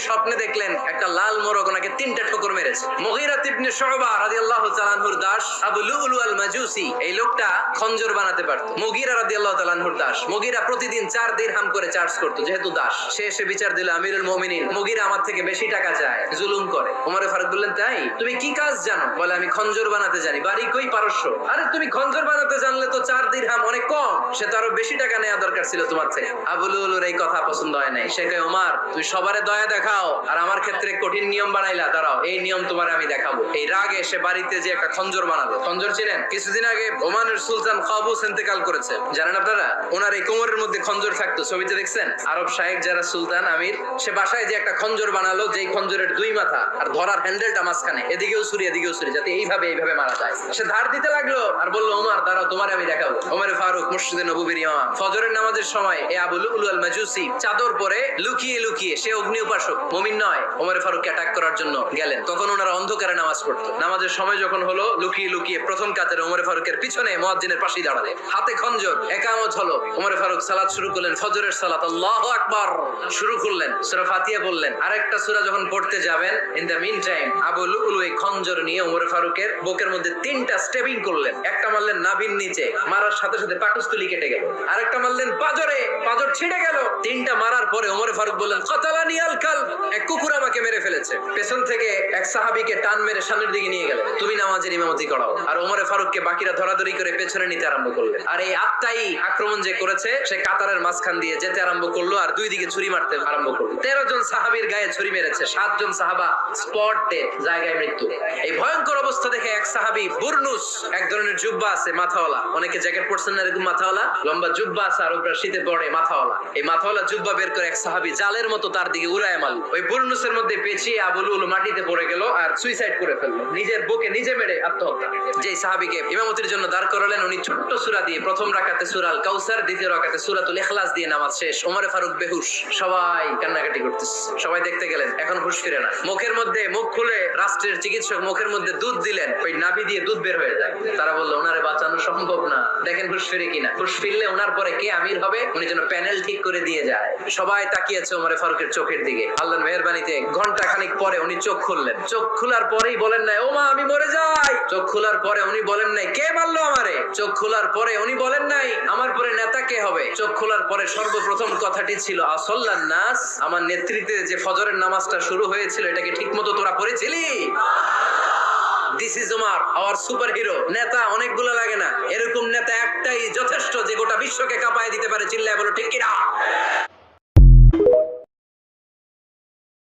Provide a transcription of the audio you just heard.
স্বপ্নে দেখলেন একটা লাল মোরগ ওনাকে 3টা ঠোকর মেরেছে। মুগীরা ইবনে শুবা রাদিয়াল্লাহু তাআলা আনহুর দাস আবু লুলু আল মাজুসি, এই লোকটা খঞ্জর বানাতে পারত। মুগীরা রাদিয়াল্লাহু তাআলা আনহুর দাস। মুগীরা প্রতিদিন 4 দিরহাম করে চার্জ করত, যেহেতু দাস। সে এসে বিচার দিল, আমিরুল মুমিনিন, মুগীরা আমার থেকে বেশি টাকা চায়, জুলুম করে। ওমর ফারুক বললেন, তাই তুমি কি কাজ জানো? বলে, আমি খঞ্জর বানাতে জানি। বাড়ি কই? পারস্য। আরে তুমি খঞ্জর বানাতে জানলে তো 4 দিরহাম অনেক কম, সে তো আরো বেশি টাকা নেওয়া দরকার ছিল তোমার থেকে। আবু লুলুর এই কথা পছন্দ হয় নাই। সে কয়, ওমর তুমি সবারে দয়া দেখাও আর আমার ক্ষেত্রে কঠিন নিয়ম বানাইলা, দাঁড়াও এই নিয়ম তোমার আমি দেখাবো। এই রাগে সে বাড়িতে যে একটা খঞ্জর বানালো। খঞ্জর চিনেন? কিছুদিন আগে ওমানের সুলতান কাবুস ইন্তেকাল করেছে, জানেন আপনারা? ওনার এই কোমরের মধ্যে খঞ্জর থাকতো, ছবিতে দেখছেন? আরব শাহেক যারা সুলতান আমির, সে বাসায় যে একটা খঞ্জর বানালো, যেই খঞ্জরের 2 মাথা আর ধরার হ্যান্ডেলটা মাঝখানে, এদিকেও ছুরি এদিকেও ছুরি, যাতে এইভাবে মারা যায়। সে ধার দিতে লাগলো আর বললো, ওমর দাঁড়াও তোমার আমি দেখাবো। ওমর ফারুক মসজিদে নববীর ইমাম, ফজরের নামাজের সময় এই আবু লুলু আল মাজুসি চাদর পরে লুকিয়ে লুকিয়ে, সে অগ্নি উপাসক, মুমিন নয়, ওমর ফারুককে অ্যাটাক করার জন্য গেলেন। তখন ওনারা অন্ধকারে নামাজ পড়তো। নামাজের সময় যখন হলো, লুকিয়ে লুকিয়ে প্রথম কাতারে ওমর ফারুকের পিছনে মুয়াজ্জিনের পাশেই দাঁড়ালেন, হাতে খঞ্জর। একামত হলো, ওমর ফারুক সালাত শুরু করলেন, ফজরের সালাত, আল্লাহু আকবার শুরু করলেন, সূরা ফাতিহা বললেন। আরেকটা সূরা যখন পড়তে যাবেন, in the mean time Abu Lulu এই খঞ্জর নিয়ে ওমর ফারুকের বুকের মধ্যে 3টা স্টেবিং করলেন। একটা মারলেন নাভির নিচে, মারার সাথে সাথে পাকস্থলী কেটে গেল। আরেকটা মারলেন পাজরে, পাজর ছিঁড়ে গেল। 3টা মারার পরে ওমর ফারুক বললেন, কাতালানি আল কালব, এক কুকুর আমাকে মেরে ফেলেছে। পেছন থেকে এক সাহাবীকে টান মেরে সামনের দিকে নিয়ে গেলেন, তুমি নামাজের ইমামতি করাও। আর ওমর ফারুককে বাকিরা ধরাধরি করে পেছনে নিতে আরম্ভ করলেন। আর এই আত্মাই আক্রমণ যে করেছে, সে কাতারের মাঝখান দিয়ে যেতে আরম্ভ করলো আর 2 দিকে ছুরি মারতে আরম্ভ করলো। 13 জন সাহাবীর গায়ে ছুরি মেরেছে, 7 জন সাহাবা স্পট ডেথ, জায়গায় মৃত্যু। এই ভয়ঙ্কর অবস্থা দেখে এক সাহাবী বুরনুস, এক ধরনের জুব্বা আছে মাথাওয়ালা, অনেকে জ্যাকেট পরছেন না এরকম মাথাওয়ালা, লম্বা জুব্বা আছে আর ওপরে শীতে পড়ে মাথাওয়ালা, এই মাথাওয়ালা জুব্বা বের করে এক সাহাবী জালের মতো তার দিকে উড়ায় মারল। ওই বুরনুসের মধ্যে পেঁচিয়ে আবু লুলু মাটিতে পড়ে গেল আর সুইসাইড করে ফেললো, নিজের বুকে নিজে মেরে আত্মহত্যা। যেই সাহাবীকে ইমামতির জন্য দাঁড় করালেন, উনি ছোট্ট সূরা দিয়ে প্রথম রাকাতে সূরা আল কাউসার, দ্বিতীয় রাকাতে সূরাতুল ইখলাস দিয়ে নামাজ শেষ। ওমর ফারুক বেহুশ, সবাই কান্নাকাটি করতেছে, সবাই দেখতে গেলেন, এখন হুঁশ ফিরে না। মুখের মধ্যে, মুখ খুলে রাষ্ট্রের চিকিৎসক মুখের মধ্যে দুধ দিলেন, ওই নাভি দিয়ে দুধ বের হয়ে যায়। তারা বললো, ওনারে বাঁচানো সম্ভব না, দেখেন হুঁশ ফিরে কিনা। হুঁশ ফিরলে ওনার পরে কে আমির হবে, উনি যেন প্যানেল ঠিক করে দিয়ে যায়। সবাই তাকিয়েছে ওমর ফারুকের চোখের দিকে। আল্লাহর মেহেরবানিতে ঘন্টা খানিক পরে উনি চোখ খুললেন। চোখ খোলার পরেই বলেন নাই, ও মা আমি মরে যাই। চোখ খোলার পরে উনি বলেন নাই, কে মারলো আমারে। চোখ খোলার পরে উনি বলেন নাই, আমার পরে নেতা কে হবে। চোখ খোলার পরে সর্বপ্রথম কথাটি ছিল, আসল্লান নাস, আমার নেতৃত্বে যে ফজরের নামাজটা শুরু হয়েছিল, এটাকে ঠিকমতো তোরা পড়েছিলি? This is Omar, our super hero. নেতা অনেকগুলো লাগে না, এরকম নেতা একটাই যথেষ্ট, যে গোটা বিশ্বকে কাঁপায় দিতে পারে। চিল্লায় বলো ঠিক কিনা?